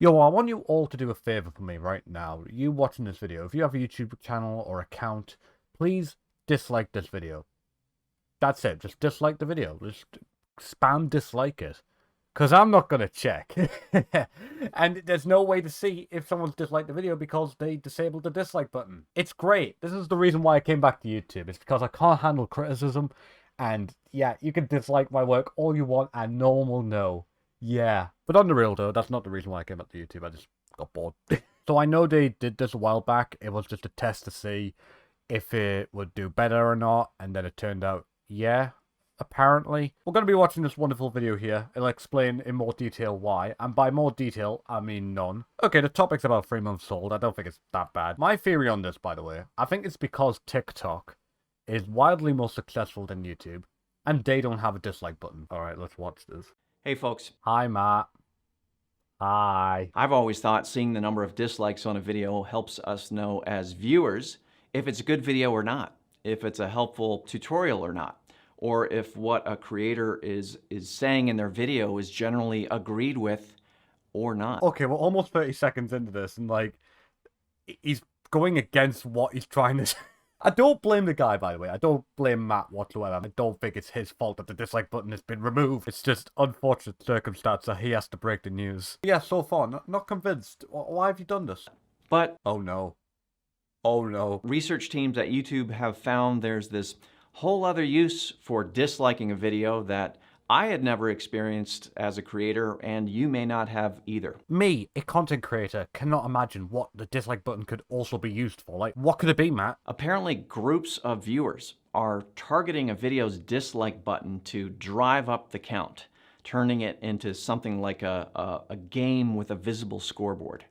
Yo, I want you all to do a favor for me right now. You watching this video, if you have a YouTube channel or account, please dislike this video. That's it. Just dislike the video. Just spam dislike it. Because I'm not going to check. And there's no way to see if someone's disliked the video because they disabled the dislike button. It's great. This is the reason why I came back to YouTube. It's because I can't handle criticism. And yeah, you can dislike my work all you want and no one will know. Yeah. But on the real though, that's not the reason why I came back to YouTube. I just got bored. So I know they did this a while back. It was just a test to see if it would do better or not. And then it turned out, yeah, apparently. We're going to be watching this wonderful video here. It'll explain in more detail why. And by more detail, I mean none. Okay, the topic's about 3 months old. I don't think it's that bad. My theory on this, by the way, I think it's because TikTok is wildly more successful than YouTube. And they don't have a dislike button. Alright, let's watch this. Hey folks. Hi, Matt. Hi. I've always thought seeing the number of dislikes on a video helps us know as viewers if it's a good video or not, if it's a helpful tutorial or not, or if what a creator is saying in their video is generally agreed with or not. Okay, we're almost 30 seconds into this, and like, he's going against what he's trying to say. I don't blame the guy, by the way. I don't blame Matt whatsoever. I don't think it's his fault that the dislike button has been removed. It's just unfortunate circumstance that he has to break the news. Yeah, so far, not convinced. Why have you done this? But oh no. Oh no. Research teams at YouTube have found there's this whole other use for disliking a video that I had never experienced as a creator, and you may not have either. Me, a content creator, cannot imagine what the dislike button could also be used for. Like, what could it be, Matt? Apparently, groups of viewers are targeting a video's dislike button to drive up the count, turning it into something like a game with a visible scoreboard.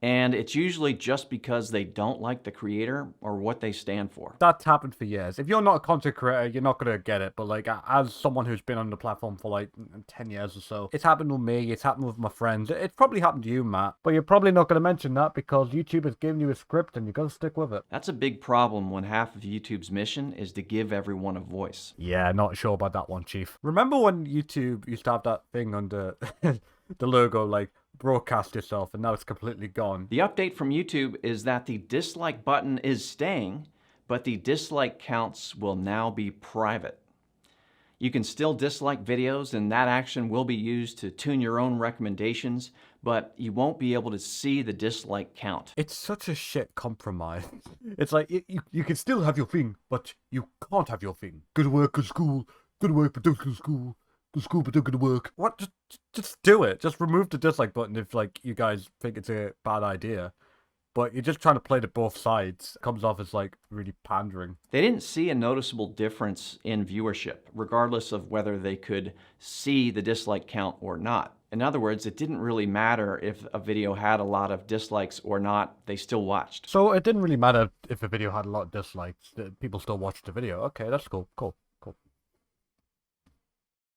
And it's usually just because they don't like the creator or what they stand for. That's happened for years. If you're not a content creator, you're not going to get it. But like, as someone who's been on the platform for like 10 years or so, it's happened with me, it's happened with my friends. It's probably happened to you, Matt. But you're probably not going to mention that because YouTube has given you a script and you got to stick with it. That's a big problem when half of YouTube's mission is to give everyone a voice. Yeah, not sure about that one, Chief. Remember when YouTube used to have that thing under the logo, like, broadcast yourself, and now it's completely gone? The update from YouTube is that the dislike button is staying, but the dislike counts will now be private. You can still dislike videos, and that action will be used to tune your own recommendations, but you won't be able to see the dislike count. It's such a shit compromise. It's like, you can still have your thing, but you can't have your thing. Good work at school, good work but don't go to school. The school but don't go to work. What? Just do it. Just remove the dislike button if, like, you guys think it's a bad idea. But you're just trying to play to both sides. It comes off as, like, really pandering. They didn't see a noticeable difference in viewership, regardless of whether they could see the dislike count or not. In other words, it didn't really matter if a video had a lot of dislikes or not, they still watched. So it didn't really matter if a video had a lot of dislikes. People still watched the video. Okay, that's cool. Cool.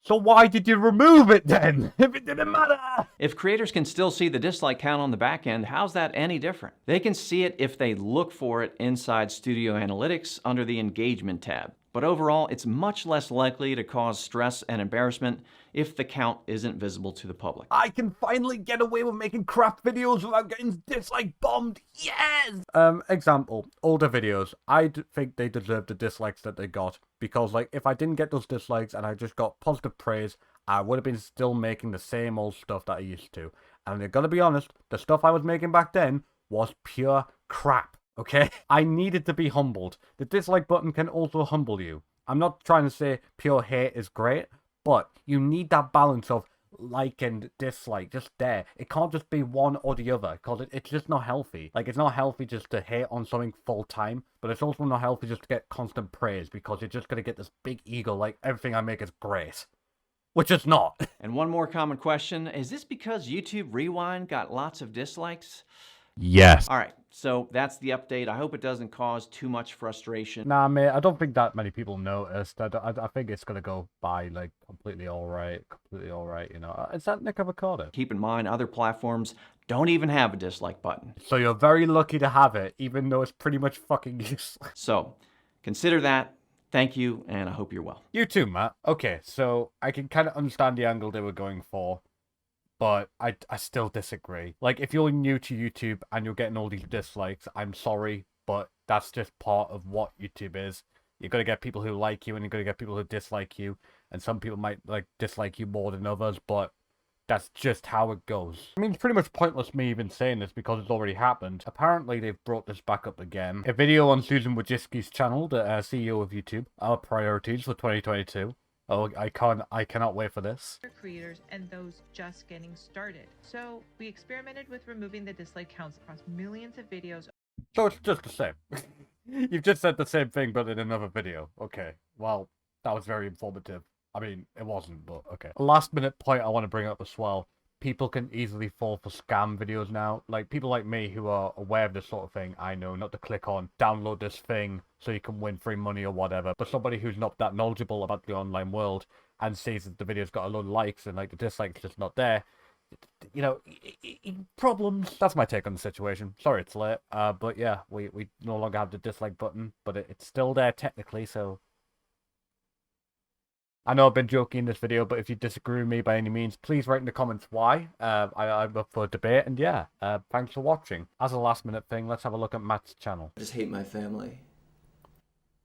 So why did you remove it then, if it didn't matter? If creators can still see the dislike count on the back end, how's that any different? They can see it if they look for it inside Studio Analytics under the Engagement tab. But overall, it's much less likely to cause stress and embarrassment if the count isn't visible to the public. I can finally get away with making crap videos without getting dislike bombed. Yes! Example, older videos. I think they deserve the dislikes that they got. Because, like, if I didn't get those dislikes and I just got positive praise, I would have been still making the same old stuff that I used to. And I gotta be honest, the stuff I was making back then was pure crap. Okay? I needed to be humbled. The dislike button can also humble you. I'm not trying to say pure hate is great, but you need that balance of like and dislike just there. It can't just be one or the other, because it's just not healthy. Like, it's not healthy just to hate on something full time, but it's also not healthy just to get constant praise, because you're just gonna get this big ego, like everything I make is great. Which it's not. And one more common question, is this because YouTube Rewind got lots of dislikes? Yes. All right, so that's the update. I hope it doesn't cause too much frustration. Nah, mate, I don't think that many people noticed. I think it's gonna go by, like, completely alright, you know. Is that Nick Avocado? Keep in mind, other platforms don't even have a dislike button. So you're very lucky to have it, even though it's pretty much fucking useless. So, consider that. Thank you, and I hope you're well. You too, Matt. Okay, so I can kind of understand the angle they were going for. but I still disagree. Like, if you're new to YouTube and you're getting all these dislikes, I'm sorry, but that's just part of what YouTube is. You're gonna get people who like you, and you're gonna get people who dislike you, and some people might like dislike you more than others, but that's just how it goes. I mean, it's pretty much pointless me even saying this because it's already happened. Apparently, they've brought this back up again. A video on Susan Wojcicki's channel, the CEO of YouTube, our priorities for 2022. Oh, I cannot wait for this. Creators and those just getting started. So we experimented with removing the dislike counts across millions of videos. So it's just the same. You've just said the same thing, but in another video. Okay, well, that was very informative. I mean, it wasn't, but okay. A last minute point I want to bring up as well. People can easily fall for scam videos now. Like, people like me who are aware of this sort of thing, I know not to click on download this thing so you can win free money or whatever. But somebody who's not that knowledgeable about the online world and sees that the video's got a lot of likes and like the dislikes just not there, you know, problems. That's my take on the situation. Sorry it's late. But yeah, we no longer have the dislike button, but it's still there technically, so... I know I've been joking in this video, but if you disagree with me by any means, please write in the comments why. I'm up for debate, and yeah, thanks for watching. As a last minute thing, let's have a look at Matt's channel. I just hate my family,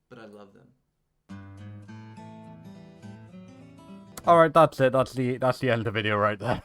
but I love them. Alright, that's it. That's the end of the video right there.